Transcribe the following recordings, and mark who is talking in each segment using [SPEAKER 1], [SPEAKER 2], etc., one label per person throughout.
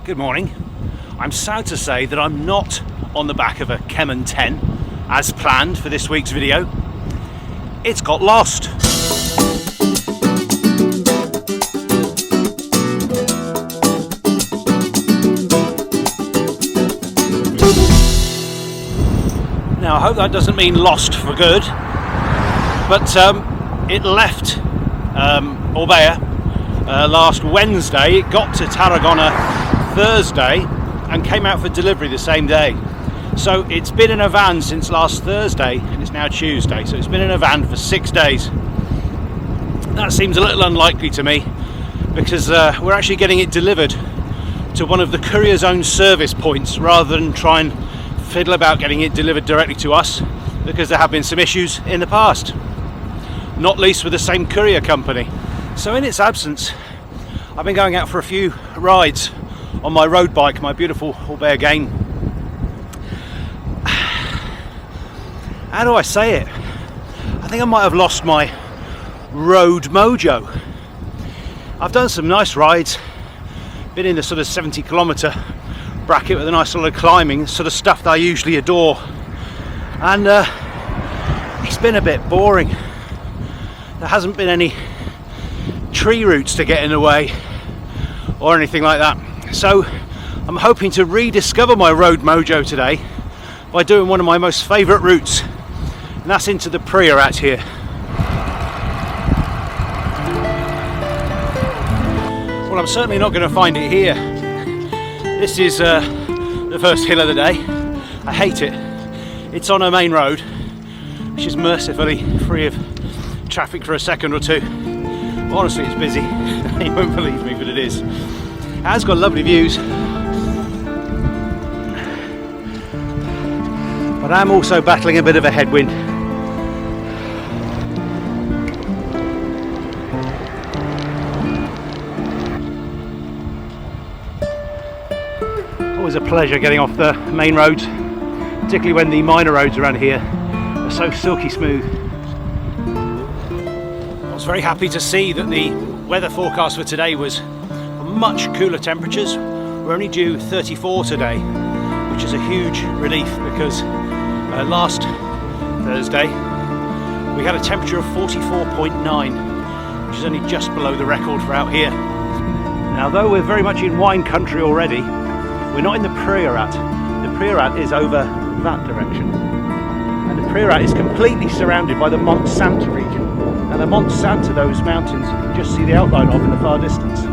[SPEAKER 1] Good morning. I'm sad to say that I'm not on the back of a Kemen 10 as planned for this week's video. It's got lost. Now I hope that doesn't mean lost for good, but it left Orbea last Wednesday. It got to Tarragona Thursday and came out for delivery the same day. So it's been in a van since last Thursday and it's now Tuesday, so it's been in a van for 6 days. That seems a little unlikely to me because we're actually getting it delivered to one of the courier's own service points rather than try and fiddle about getting it delivered directly to us, because there have been some issues in the past, not least with the same courier company. So in its absence, I've been going out for a few rides on my road bike, my beautiful Orbea Gain. How do I say it? I think I might have lost my road mojo. I've done some nice rides, been in the sort of 70-kilometre bracket with a nice sort of climbing, sort of stuff that I usually adore, and it's been a bit boring. There hasn't been any tree roots to get in the way or anything like that. So I'm hoping to rediscover my road mojo today by doing one of my most favourite routes, and that's into the Priorat here. Well, I'm certainly not going to find it here. This is the first hill of the day. I hate it. It's on a main road, which is mercifully free of traffic for a second or two. But honestly, it's busy. You won't believe me, but it is. It has got lovely views. But I'm also battling a bit of a headwind. Always a pleasure getting off the main roads, particularly when the minor roads around here are so silky smooth. I was very happy to see that the weather forecast for today was much cooler temperatures. We're only due 34 today, which is a huge relief because last Thursday we had a temperature of 44.9, which is only just below the record for out here. Now, though we're very much in wine country already, we're not in the Priorat. The Priorat is over that direction. And the Priorat is completely surrounded by the Montsant region. And the Montsant are those mountains you can just see the outline of in the far distance.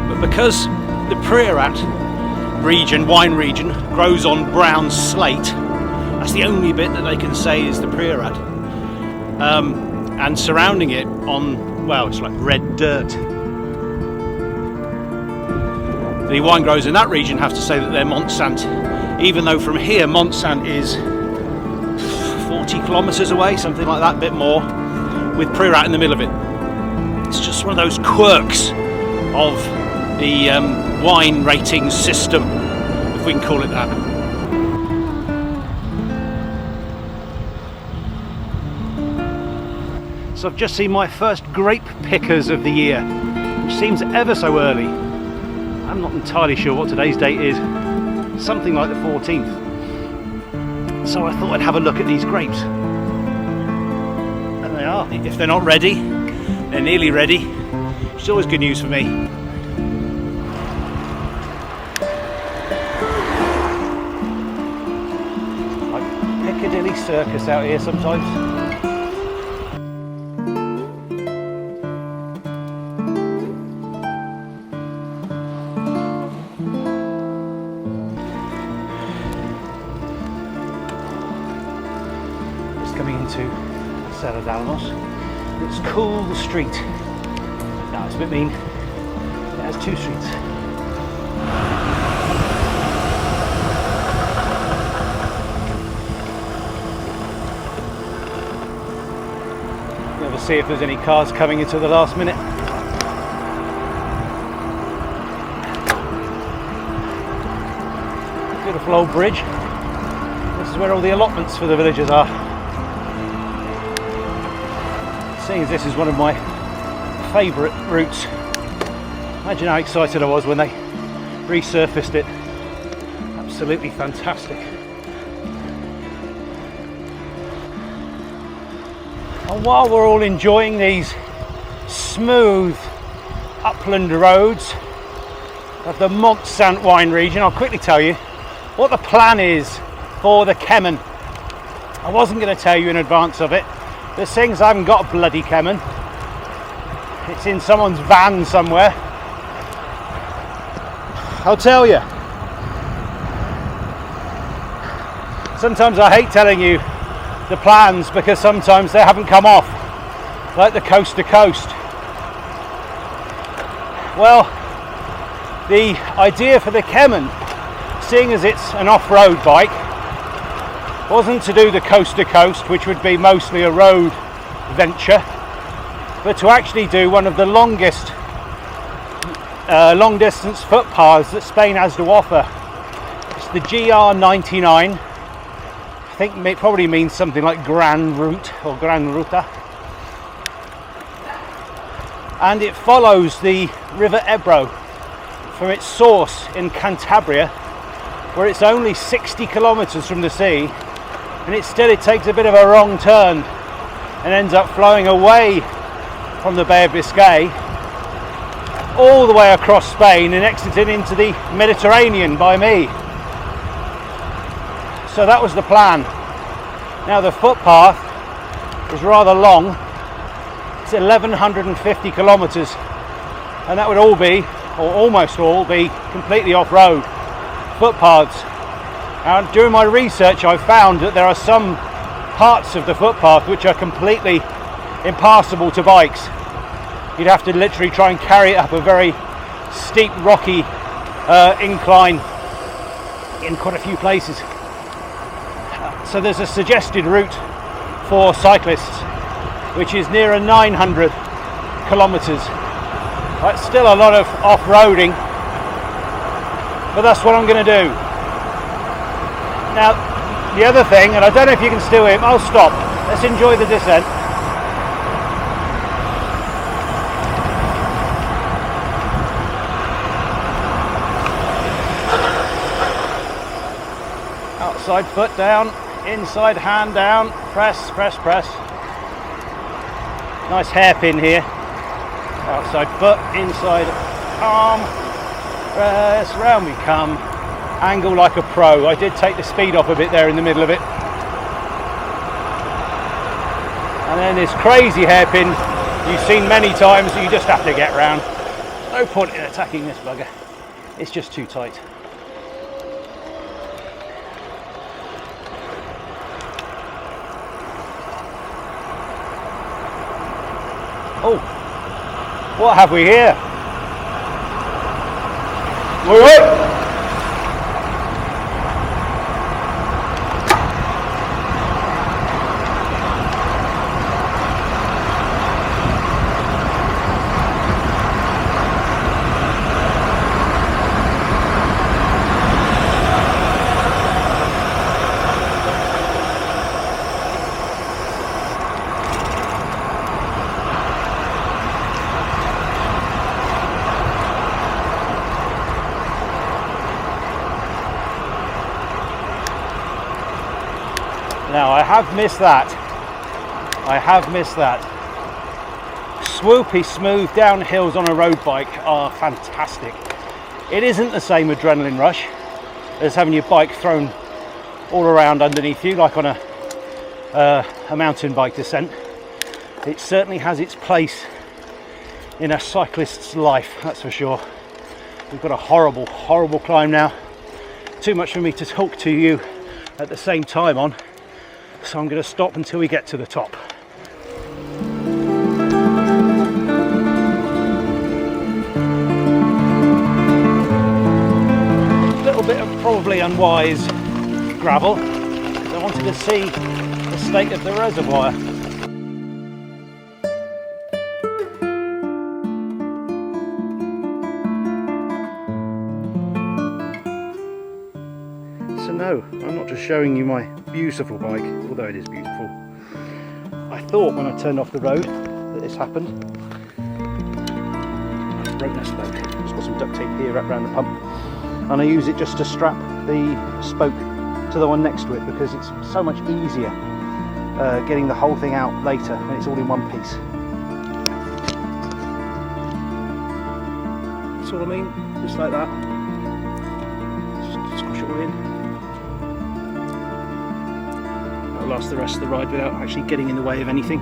[SPEAKER 1] But because the Priorat region, wine region, grows on brown slate, that's the only bit that they can say is the Priorat. And surrounding it on, well, it's like red dirt. The wine growers in that region have to say that they're Montsant, even though from here Montsant is 40 kilometres away, something like that, a bit more, with Priorat in the middle of it. It's just one of those quirks of the wine rating system, if we can call it that. So I've just seen my first grape pickers of the year, which seems ever so early. I'm not entirely sure what today's date is, something like the 14th. So I thought I'd have a look at these grapes. And they are. If they're not ready, they're nearly ready, which is always good news for me. Like Piccadilly Circus out here sometimes. Coming into Serra d'Almos. It's cool street. No, it's a bit mean. It has two streets. Never see if there's any cars coming until the last minute. Beautiful old bridge. This is where all the allotments for the villagers are. Seeing as this is one of my favourite routes, imagine how excited I was when they resurfaced it. Absolutely fantastic. And while we're all enjoying these smooth upland roads of the Montsant wine region, I'll quickly tell you what the plan is for the Kemen. I wasn't going to tell you in advance of it. There's things I haven't got a bloody Kemen. It's in someone's van somewhere. I'll tell you. Sometimes I hate telling you the plans because sometimes they haven't come off, like the coast to coast. Well, the idea for the Kemen, seeing as it's an off-road bike, wasn't to do the coast to coast, which would be mostly a road venture, but to actually do one of the longest long distance footpaths that Spain has to offer. It's the GR99. I think it probably means something like Gran Route or Gran Ruta, and it follows the River Ebro from its source in Cantabria, where it's only 60 kilometers from the sea, and it takes a bit of a wrong turn and ends up flowing away from the Bay of Biscay all the way across Spain and exiting into the Mediterranean by me. So that was the plan. Now the footpath is rather long. It's 1150 kilometers, and that would all be, or almost all be, completely off-road footpaths. And during my research I found that there are some parts of the footpath which are completely impassable to bikes. You'd have to literally try and carry it up a very steep, rocky incline in quite a few places. So there's a suggested route for cyclists which is nearer 900 kilometers. That's still a lot of off-roading, but that's what I'm going to do. Now the other thing, and I don't know if you can still hear, I'll stop. Let's enjoy the descent. Outside foot down, inside hand down, press, press, press. Nice hairpin here. Outside foot, inside arm, press, round we come. Angle like a pro. I did take the speed off a bit there in the middle of it. And then this crazy hairpin you've seen many times, you just have to get round. No point in attacking this bugger. It's just too tight. Oh, what have we here? Wait. Now I have missed that. Swoopy smooth downhills on a road bike are fantastic. It isn't the same adrenaline rush as having your bike thrown all around underneath you like on a mountain bike descent. It certainly has its place in a cyclist's life, that's for sure. We've got a horrible, horrible climb now. Too much for me to talk to you at the same time on. So I'm going to stop until we get to the top. A little bit of probably unwise gravel, because I wanted to see the state of the reservoir. So no, I'm not just showing you my beautiful bike, although it is beautiful. I thought when I turned off the road that this happened. I've broken a spoke. Just got some duct tape here wrapped around the pump. and I use it just to strap the spoke to the one next to it, because it's so much easier getting the whole thing out later when it's all in one piece. That's what I mean, just like that. Just squash it all in. That'll last the rest of the ride without actually getting in the way of anything.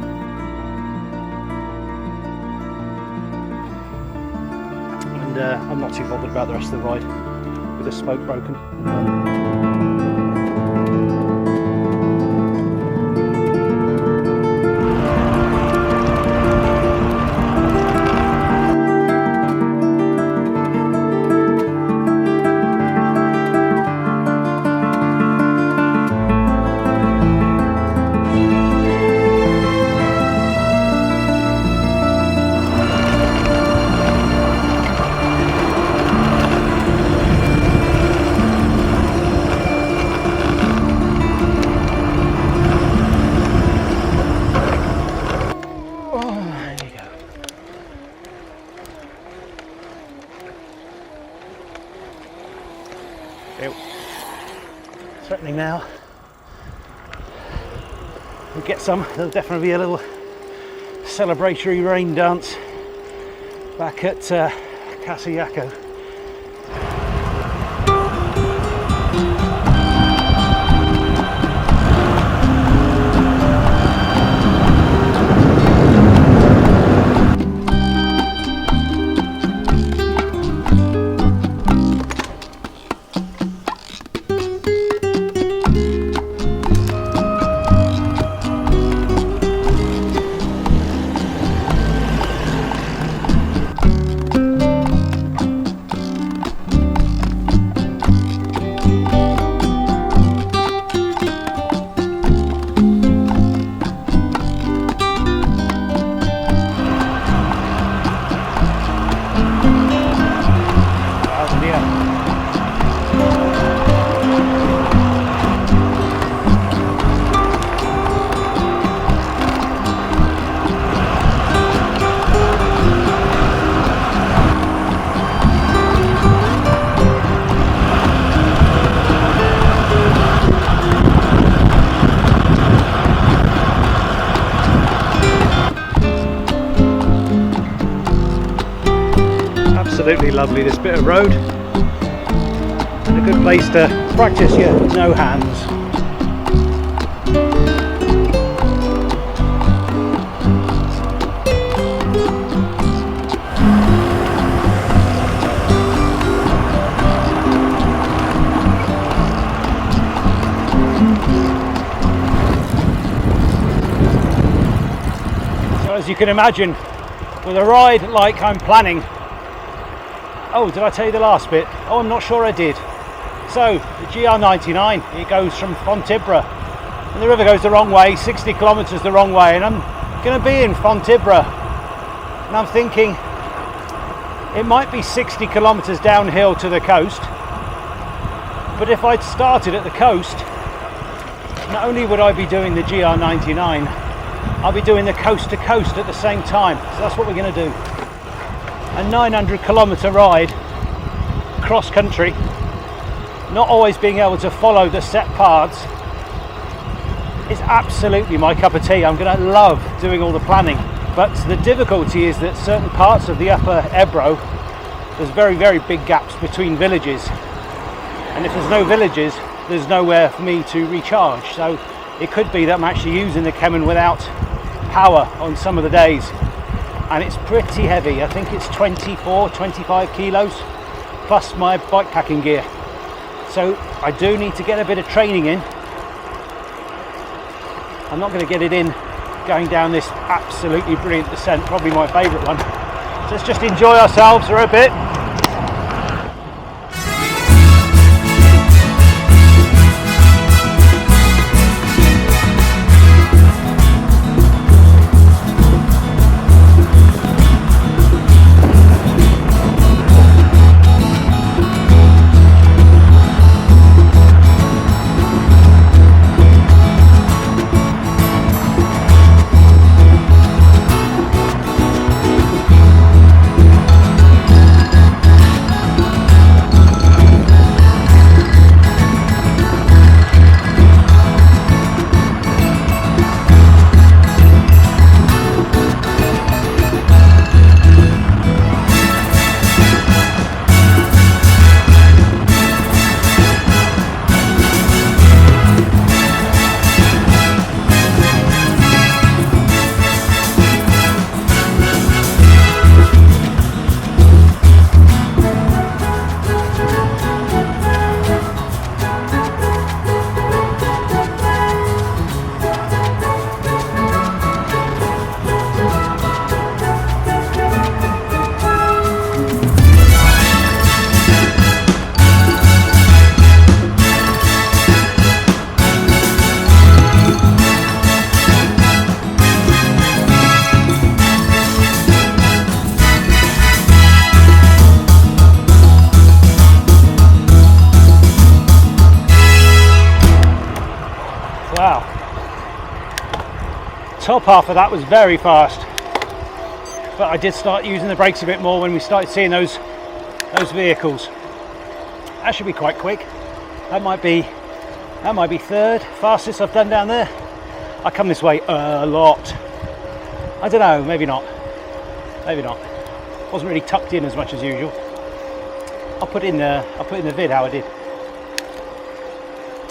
[SPEAKER 1] And I'm not too bothered about the rest of the ride with the spoke broken. Threatening now. We'll get some. There'll definitely be a little celebratory rain dance back at Casayako. Absolutely lovely, this bit of road, and a good place to practice your no hands. So as you can imagine, with a ride like I'm planning, oh, did I tell you the last bit? Oh, I'm not sure I did. So, the GR99, it goes from Fontibra, and the river goes the wrong way, 60 kilometres the wrong way, and I'm going to be in Fontibra, and I'm thinking it might be 60 kilometres downhill to the coast, but if I'd started at the coast, not only would I be doing the GR99, I'll be doing the coast to coast at the same time. So that's what we're going to do. A 900 kilometre ride cross country, not always being able to follow the set paths, is absolutely my cup of tea. I'm going to love doing all the planning, but the difficulty is that certain parts of the upper Ebro, there's very, very big gaps between villages, and if there's no villages, there's nowhere for me to recharge. So it could be that I'm actually using the Kemen without power on some of the days. And it's pretty heavy. I think it's 25 kilos plus my bike packing gear. So I do need to get a bit of training in. I'm not going to get it in going down this absolutely brilliant descent, probably my favourite one. So let's just enjoy ourselves for a bit. top half of that was very fast, but I did start using the brakes a bit more when we started seeing those vehicles. That should be quite quick. That might be third fastest I've done down there. I come this way a lot. I don't know, maybe not. Wasn't really tucked in as much as usual. I'll put in the vid how I did.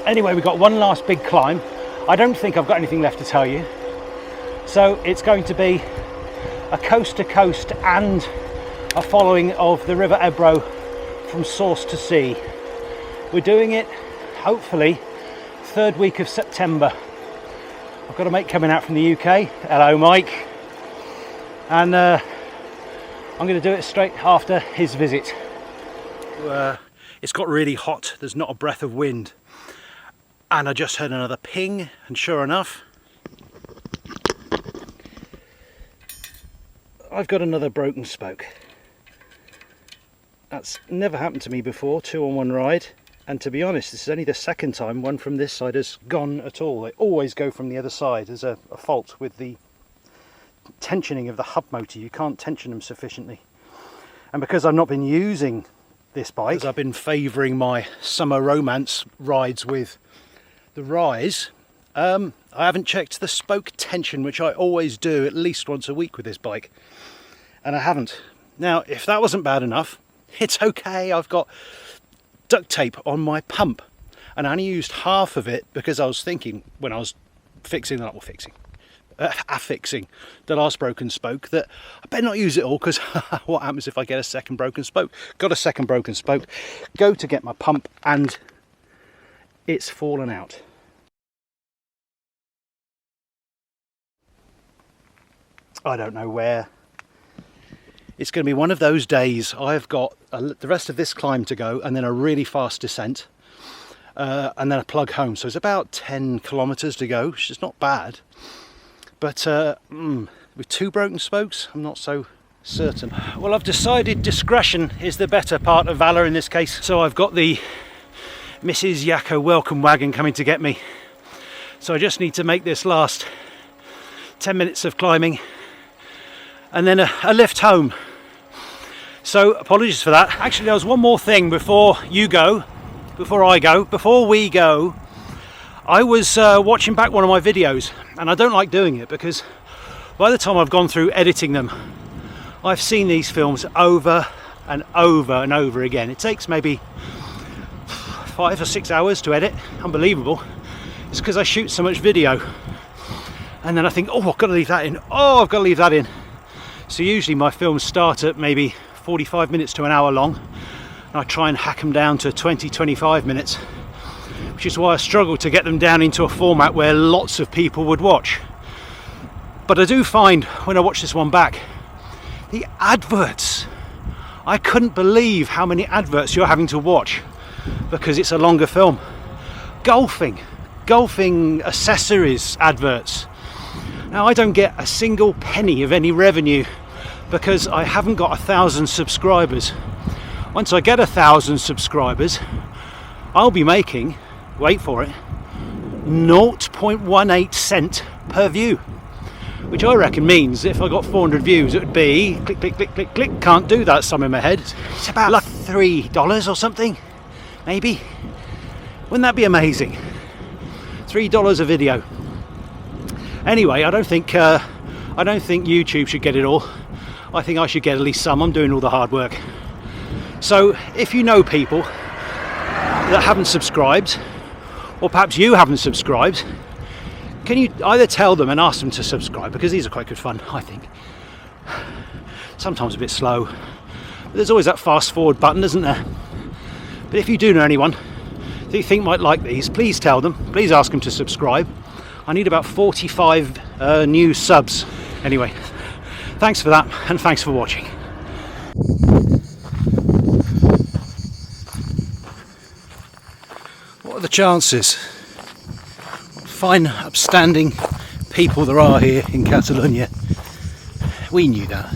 [SPEAKER 1] Anyway, we've got one last big climb. I don't think I've got anything left to tell you. So it's going to be a coast to coast and a following of the River Ebro from source to sea. We're doing it, hopefully, third week of September. I've got a mate coming out from the UK. Hello, Mike. And I'm going to do it straight after his visit. It's got really hot. There's not a breath of wind. And I just heard another ping, and sure enough, I've got another broken spoke. That's never happened to me before, 2 on 1 ride. And to be honest, this is only the second time one from this side has gone at all. They always go from the other side. There's a fault with the tensioning of the hub motor. You can't tension them sufficiently. And because I've not been using this bike, because I've been favouring my summer romance rides with the Rise, I haven't checked the spoke tension, which I always do at least once a week with this bike. And I haven't. Now, if that wasn't bad enough, it's okay. I've got duct tape on my pump, and I only used half of it because I was thinking when I was affixing the last broken spoke that I better not use it all, because what happens if I get a second broken spoke? Got a second broken spoke, go to get my pump and it's fallen out. I don't know where. It's going to be one of those days. I've got the rest of this climb to go, and then a really fast descent, and then a plug home. So it's about 10 kilometers to go, which is not bad. But with 2 broken spokes, I'm not so certain. Well, I've decided discretion is the better part of valour in this case. So I've got the Mrs. Yakko welcome wagon coming to get me. So I just need to make this last 10 minutes of climbing, and then a lift home. So apologies for that. Actually, there was one more thing before we go. I was watching back one of my videos, and I don't like doing it because by the time I've gone through editing them, I've seen these films over and over and over again. It takes maybe 5 or 6 hours to edit. Unbelievable. It's because I shoot so much video, and then I think, oh, I've got to leave that in. Oh, I've got to leave that in. So usually my films start at maybe 45 minutes to an hour long, and I try and hack them down to 20-25 minutes, which is why I struggle to get them down into a format where lots of people would watch. But I do find when I watch this one back, the adverts, I couldn't believe how many adverts you're having to watch because it's a longer film. Golfing accessories adverts. Now, I don't get a single penny of any revenue because I haven't got 1,000 subscribers. Once I get 1,000 subscribers, I'll be making, wait for it, 0.18 cent per view, which I reckon means if I got 400 views, it would be click, click, click, click, click. Can't do that, some in my head. It's about like $3 or something, maybe. Wouldn't that be amazing? $3 a video. Anyway, I don't think YouTube should get it all. I think I should get at least some. I'm doing all the hard work. So if you know people that haven't subscribed, or perhaps you haven't subscribed, can you either tell them and ask them to subscribe, because these are quite good fun, I think. Sometimes a bit slow, but there's always that fast forward button, isn't there? But if you do know anyone that you think might like these, please tell them, please ask them to subscribe. I need about 45 new subs. Anyway, thanks for that, and thanks for watching. What are the chances? Fine, upstanding people there are here in Catalonia. We knew that.